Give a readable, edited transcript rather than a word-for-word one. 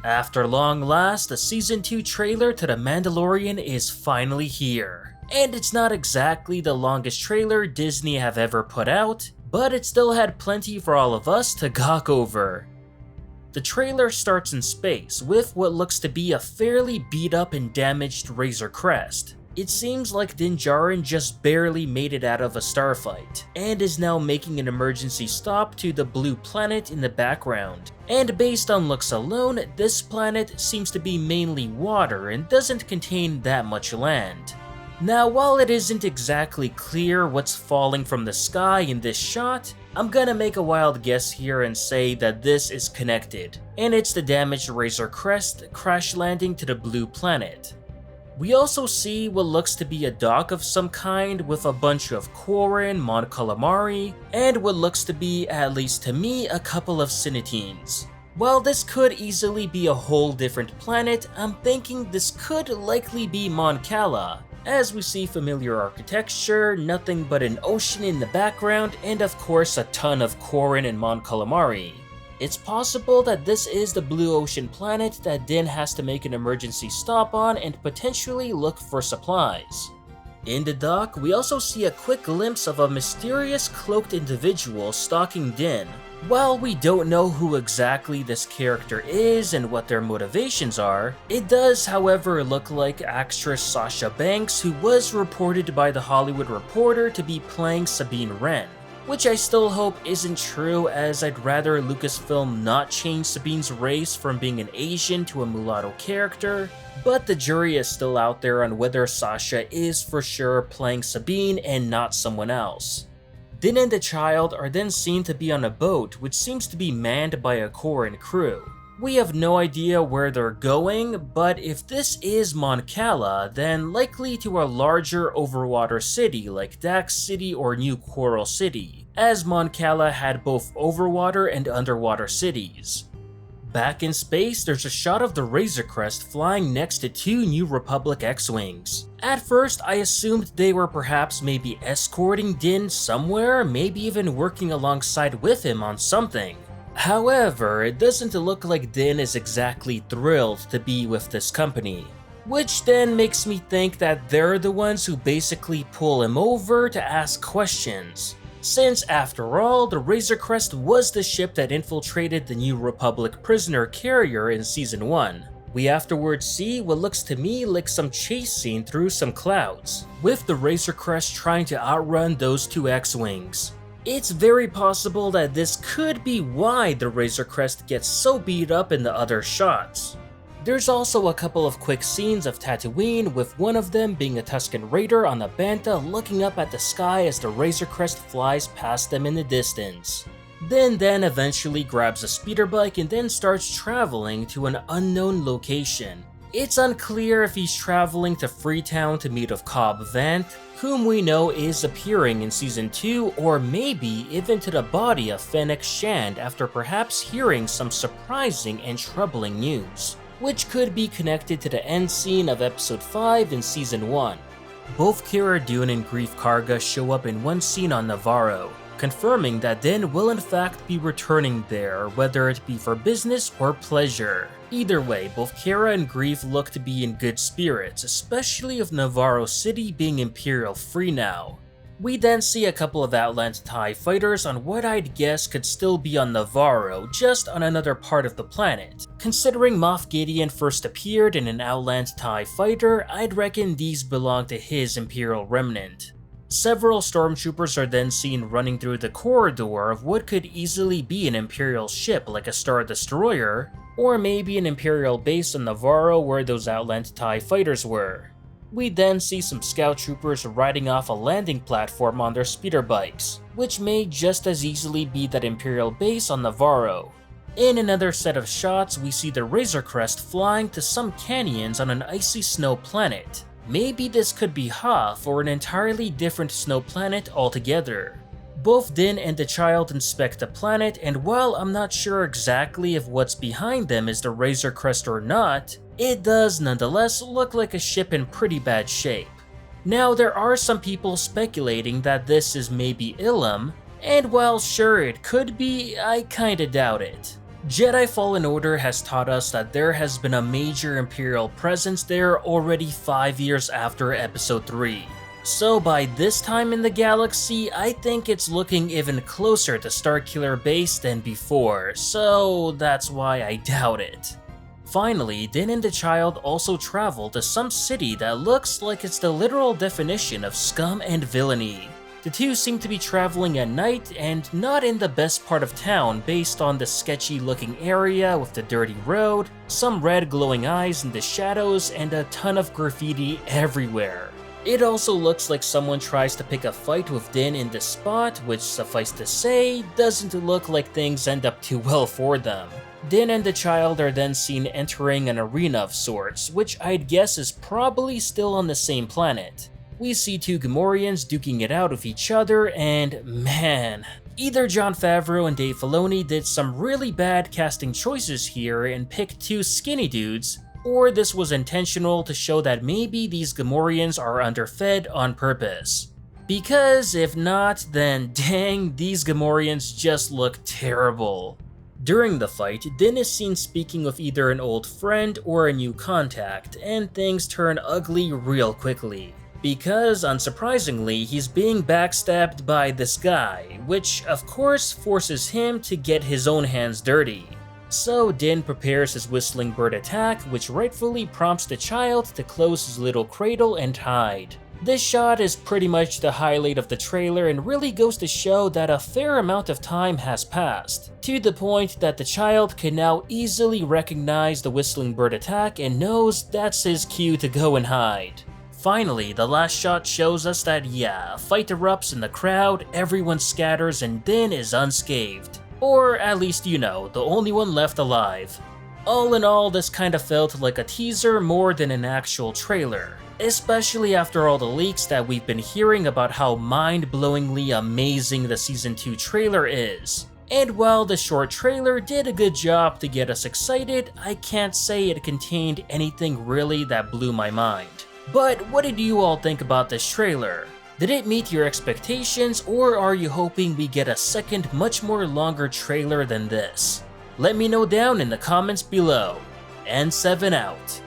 After long last, the Season 2 trailer to The Mandalorian is finally here. And it's not exactly the longest trailer Disney have ever put out, but it still had plenty for all of us to gawk over. The trailer starts in space with what looks to be a fairly beat up and damaged Razor Crest. It seems like Din Djarin just barely made it out of a starfight, and is now making an emergency stop to the blue planet in the background. And based on looks alone, this planet seems to be mainly water and doesn't contain that much land. Now, while it isn't exactly clear what's falling from the sky in this shot, I'm gonna make a wild guess here and say that this is connected, and it's the damaged Razor Crest crash landing to the blue planet. We also see what looks to be a dock of some kind with a bunch of Quarren, Mon Cala, and what looks to be, at least to me, a couple of Cineteens. While this could easily be a whole different planet, I'm thinking this could likely be Mon Cala, as we see familiar architecture, nothing but an ocean in the background, and of course a ton of Quarren and Mon Cala. It's possible that this is the blue ocean planet that Din has to make an emergency stop on and potentially look for supplies. In the dock, we also see a quick glimpse of a mysterious cloaked individual stalking Din. While we don't know who exactly this character is and what their motivations are, it does however look like actress Sasha Banks, who was reported by The Hollywood Reporter to be playing Sabine Wren. Which I still hope isn't true, as I'd rather Lucasfilm not change Sabine's race from being an Asian to a mulatto character, but the jury is still out there on whether Sasha is for sure playing Sabine and not someone else. Din and the child are then seen to be on a boat which seems to be manned by a Quarren crew. We have no idea where they're going, but if this is Mon Cala, then likely to a larger overwater city like Dax City or New Coral City, as Mon Cala had both overwater and underwater cities. Back in space, there's a shot of the Razor Crest flying next to two New Republic X-Wings. At first, I assumed they were perhaps maybe escorting Din somewhere, maybe even working alongside with him on something. However, it doesn't look like Din is exactly thrilled to be with this company, which then makes me think that they're the ones who basically pull him over to ask questions, since after all, the Razor Crest was the ship that infiltrated the New Republic prisoner carrier in Season 1. We afterwards see what looks to me like some chase scene through some clouds, with the Razor Crest trying to outrun those two X-Wings. It's very possible that this could be why the Razor Crest gets so beat up in the other shots. There's also a couple of quick scenes of Tatooine, with one of them being a Tusken Raider on a Bantha looking up at the sky as the Razor Crest flies past them in the distance. Din eventually grabs a speeder bike and then starts traveling to an unknown location. It's unclear if he's traveling to Freetown to meet with Cobb Vanth, whom we know is appearing in Season 2, or maybe even to the body of Fennec Shand after perhaps hearing some surprising and troubling news, which could be connected to the end scene of Episode 5 in Season 1. Both Cara Dune and Greef Karga show up in one scene on Navarro, confirming that Din will in fact be returning there, whether it be for business or pleasure. Either way, both Cara and Greef look to be in good spirits, especially with Navarro City being Imperial free now. We then see a couple of Outland TIE fighters on what I'd guess could still be on Navarro, just on another part of the planet. Considering Moff Gideon first appeared in an Outland TIE fighter, I'd reckon these belong to his Imperial remnant. Several stormtroopers are then seen running through the corridor of what could easily be an Imperial ship like a Star Destroyer, or maybe an Imperial base on Navarro where those Outland TIE fighters were. We then see some scout troopers riding off a landing platform on their speeder bikes, which may just as easily be that Imperial base on Navarro. In another set of shots, we see the Razor Crest flying to some canyons on an icy snow planet. Maybe this could be Hoth or an entirely different snow planet altogether. Both Din and the child inspect the planet, and while I'm not sure exactly if what's behind them is the Razor Crest or not, it does nonetheless look like a ship in pretty bad shape. Now, there are some people speculating that this is maybe Ilum, and while sure it could be, I kinda doubt it. Jedi Fallen Order has taught us that there has been a major Imperial presence there already 5 years after Episode 3. So by this time in the galaxy, I think it's looking even closer to Starkiller Base than before, so that's why I doubt it. Finally, Din and the child also travel to some city that looks like it's the literal definition of scum and villainy. The two seem to be traveling at night and not in the best part of town based on the sketchy looking area with the dirty road, some red glowing eyes in the shadows, and a ton of graffiti everywhere. It also looks like someone tries to pick a fight with Din in this spot, which suffice to say, doesn't look like things end up too well for them. Din and the child are then seen entering an arena of sorts, which I'd guess is probably still on the same planet. We see two Gamorreans duking it out with each other, and man, either Jon Favreau and Dave Filoni did some really bad casting choices here and picked two skinny dudes, or this was intentional to show that maybe these Gamorreans are underfed on purpose. Because if not, then dang, these Gamorreans just look terrible. During the fight, Din is seen speaking with either an old friend or a new contact, and things turn ugly real quickly. Because, unsurprisingly, he's being backstabbed by this guy, which of course forces him to get his own hands dirty. So Din prepares his whistling bird attack, which rightfully prompts the child to close his little cradle and hide. This shot is pretty much the highlight of the trailer and really goes to show that a fair amount of time has passed, to the point that the child can now easily recognize the whistling bird attack and knows that's his cue to go and hide. Finally, the last shot shows us that yeah, a fight erupts in the crowd, everyone scatters, and Din is unscathed. Or at least, you know, the only one left alive. All in all, this kinda felt like a teaser more than an actual trailer, especially after all the leaks that we've been hearing about how mind-blowingly amazing the Season 2 trailer is. And while the short trailer did a good job to get us excited, I can't say it contained anything really that blew my mind. But what did you all think about this trailer? Did it meet your expectations, or are you hoping we get a second, much more longer trailer than this? Let me know down in the comments below. N7 out.